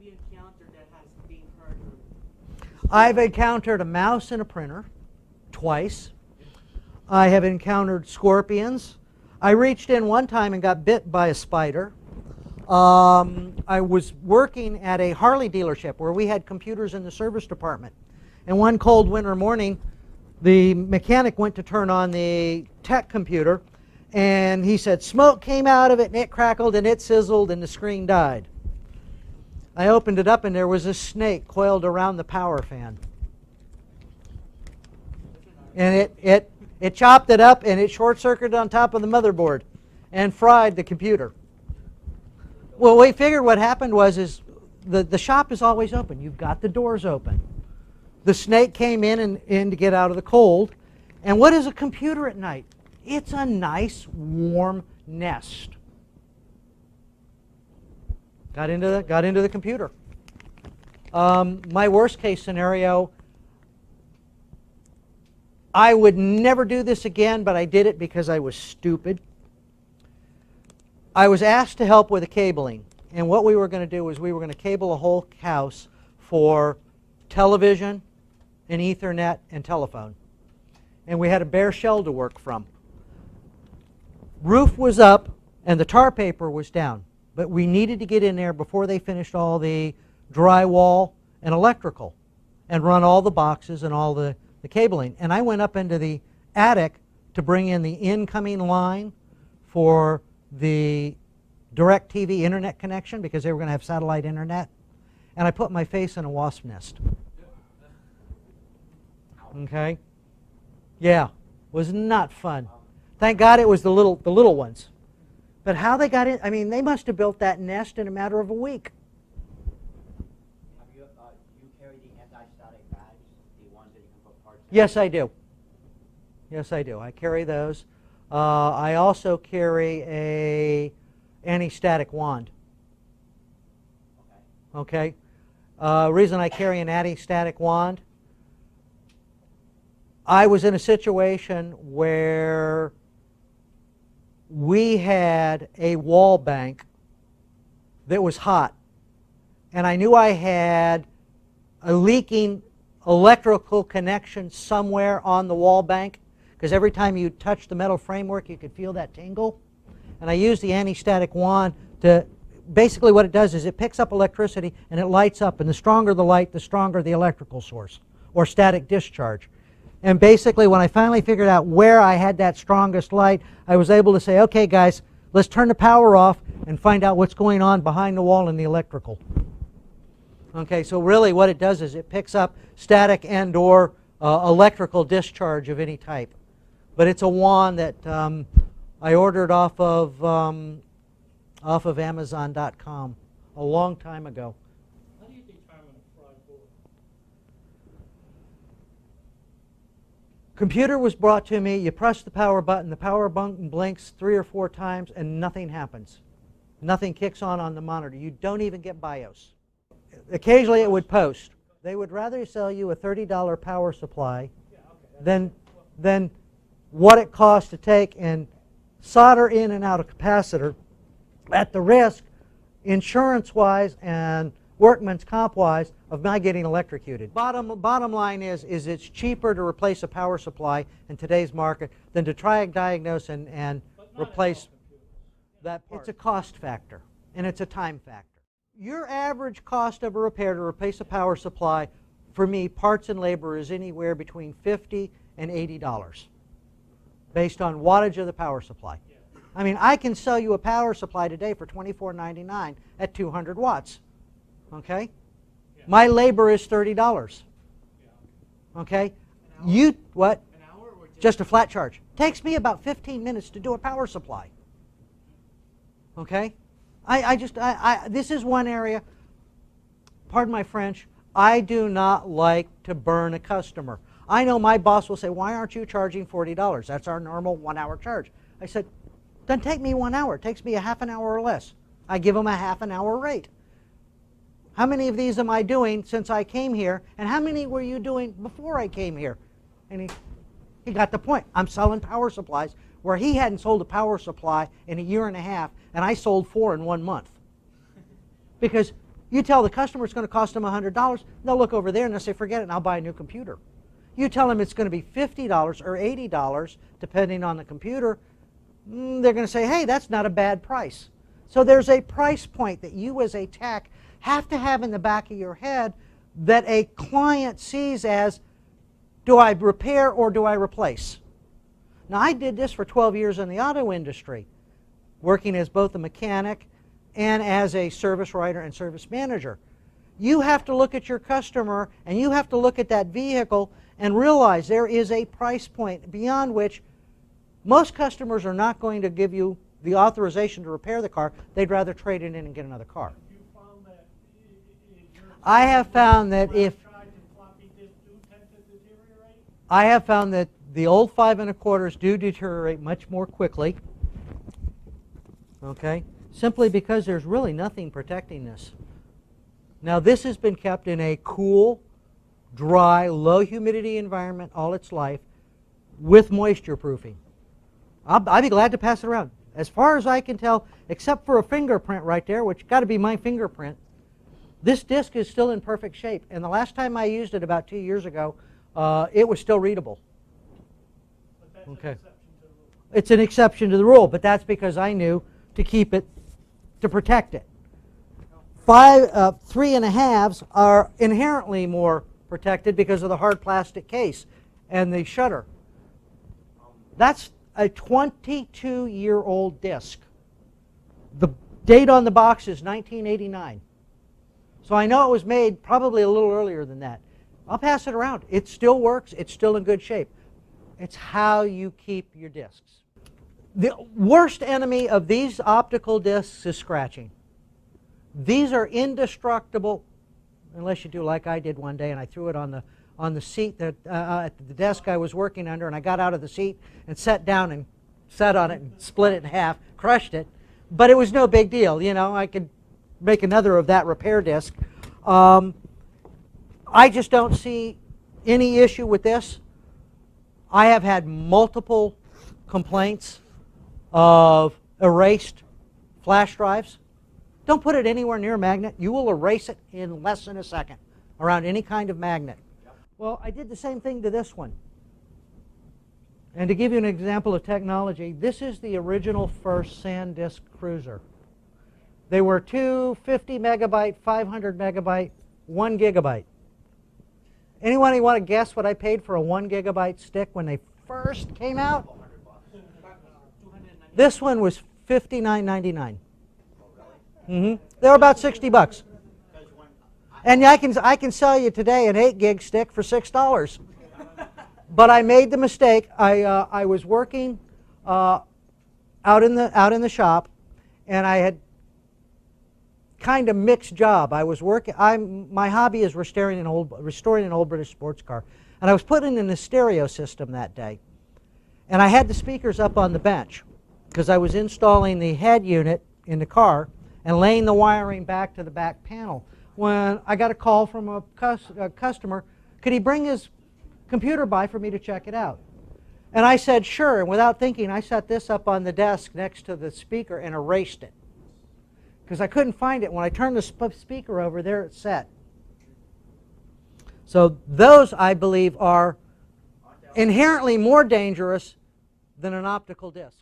you encountered that has been hurt? I've encountered a mouse and a printer twice. I have encountered scorpions. I reached in one time and got bit by a spider. I was working at a Harley dealership where we had computers in the service department. And one cold winter morning, the mechanic went to turn on the tech computer, and he said smoke came out of it, and it crackled, and it sizzled, and the screen died. I opened it up, and there was a snake coiled around the power fan. And it chopped it up, and it short-circuited on top of the motherboard and fried the computer. Well, we figured what happened was the shop is always open. You've got the doors open. The snake came in to get out of the cold. And what is a computer at night? It's a nice, warm nest. Got into the computer. My worst case scenario, I would never do this again, but I did it because I was stupid. I was asked to help with the cabling, and what we were going to do was we were going to cable a whole house for television and Ethernet and telephone. And we had a bare shell to work from. Roof was up and the tar paper was down, but we needed to get in there before they finished all the drywall and electrical and run all the boxes and all the cabling. And I went up into the attic to bring in the incoming line for the DirecTV internet connection because they were going to have satellite internet. And I put my face in a wasp nest. Okay? Yeah, was not fun. Thank God it was the little ones. But how they got in, I mean, they must have built that nest in a matter of a week. Have you carry the anti-static bags, the ones that you can put parts in? Yes, I do. Yes, I do. I carry those. I also carry a anti-static wand. Okay. Reason I carry an anti-static wand, I was in a situation where we had a wall bank that was hot, and I knew I had a leaking electrical connection somewhere on the wall bank, because every time you touch the metal framework you could feel that tingle. And I used the anti-static wand to, basically what it does is it picks up electricity and it lights up, and the stronger the light, the stronger the electrical source, or static discharge. And basically when I finally figured out where I had that strongest light, I was able to say, okay guys, let's turn the power off and find out what's going on behind the wall in the electrical. Okay, so really what it does is it picks up static and or electrical discharge of any type. But it's a wand that I ordered off of Amazon.com a long time ago. How do you determine a fried board? Computer was brought to me, you press the power button blinks 3 or 4 times, and nothing happens. Nothing kicks on the monitor. You don't even get BIOS. Occasionally it would post. They would rather sell you a $30 power supply than what it costs to take and solder in and out a capacitor at the risk, insurance-wise and workman's comp-wise, of my getting electrocuted. Bottom line is it's cheaper to replace a power supply in today's market than to try and diagnose and replace that part. It's a cost factor, and it's a time factor. Your average cost of a repair to replace a power supply, for me, parts and labor, is anywhere between $50 and $80, based on wattage of the power supply. I mean, I can sell you a power supply today for $24.99 at 200 watts. Okay? My labor is $30. Okay? You, what? An hour or just a flat charge. Takes me about 15 minutes to do a power supply. Okay? This is one area, pardon my French, I do not like to burn a customer. I know my boss will say, why aren't you charging $40? That's our normal 1-hour charge. I said, doesn't take me 1 hour. It takes me a half an hour or less. I give them a half an hour rate. How many of these am I doing since I came here? And how many were you doing before I came here? And he got the point. I'm selling power supplies where he hadn't sold a power supply in a year and a half, and I sold 4 in 1 month. Because You tell the customer it's going to cost them $100, they'll look over there and they'll say, forget it, and I'll buy a new computer. You tell them it's going to be $50 or $80, depending on the computer, they're going to say, hey, that's not a bad price. So there's a price point that you as a tech have to have in the back of your head that a client sees as, do I repair or do I replace? Now, I did this for 12 years in the auto industry, working as both a mechanic and as a service writer and service manager. You have to look at your customer and you have to look at that vehicle and realize there is a price point beyond which most customers are not going to give you the authorization to repair the car. They'd rather trade it in and get another car. You found that I have found that if I have found that the old 5 1/4s do deteriorate much more quickly. Okay, simply because there's really nothing protecting this. Now, this has been kept in a cool, dry, low humidity environment all its life with moisture proofing. I'd be glad to pass it around. As far as I can tell, except for a fingerprint right there, which got to be my fingerprint, this disc is still in perfect shape. And the last time I used it about 2 years ago, it was still readable. But that's Okay. an exception to the rule. It's an exception to the rule, but that's because I knew to keep it, to protect it. 3 1/2s are inherently more protected because of the hard plastic case and the shutter. That's a 22-year-old disc. The date on the box is 1989. So I know it was made probably a little earlier than that. I'll pass it around. It still works. It's still in good shape. It's how you keep your discs. The worst enemy of these optical discs is scratching. These are indestructible, unless you do like I did one day, and I threw it on the seat that at the desk I was working under, and I got out of the seat and sat down and sat on it and split it in half, crushed it. But it was no big deal. You know, I could make another of that repair disc. I just don't see any issue with this. I have had multiple complaints of erased flash drives. Don't put it anywhere near a magnet. You will erase it in less than a second around any kind of magnet. Well, I did the same thing to this one. And to give you an example of technology, this is the original first SanDisk Cruiser. They were 2 50 megabyte, 500 megabyte, 1 gigabyte. Anyone want to guess what I paid for a 1 gigabyte stick when they first came out? This one was $59.99. They were about 60 bucks. And I can sell you today an 8 gig stick for $6. But I made the mistake. I was working out in the shop, and I had kind of mixed job. I was working. My hobby is restoring an old British sports car, and I was putting in a stereo system that day, and I had the speakers up on the bench because I was installing the head unit in the car and laying the wiring back to the back panel. When I got a call from a customer, could he bring his computer by for me to check it out? And I said sure, and without thinking I set this up on the desk next to the speaker and erased it because I couldn't find it. When I turned the speaker over, there it's set. So those, I believe, are inherently more dangerous than an optical disc.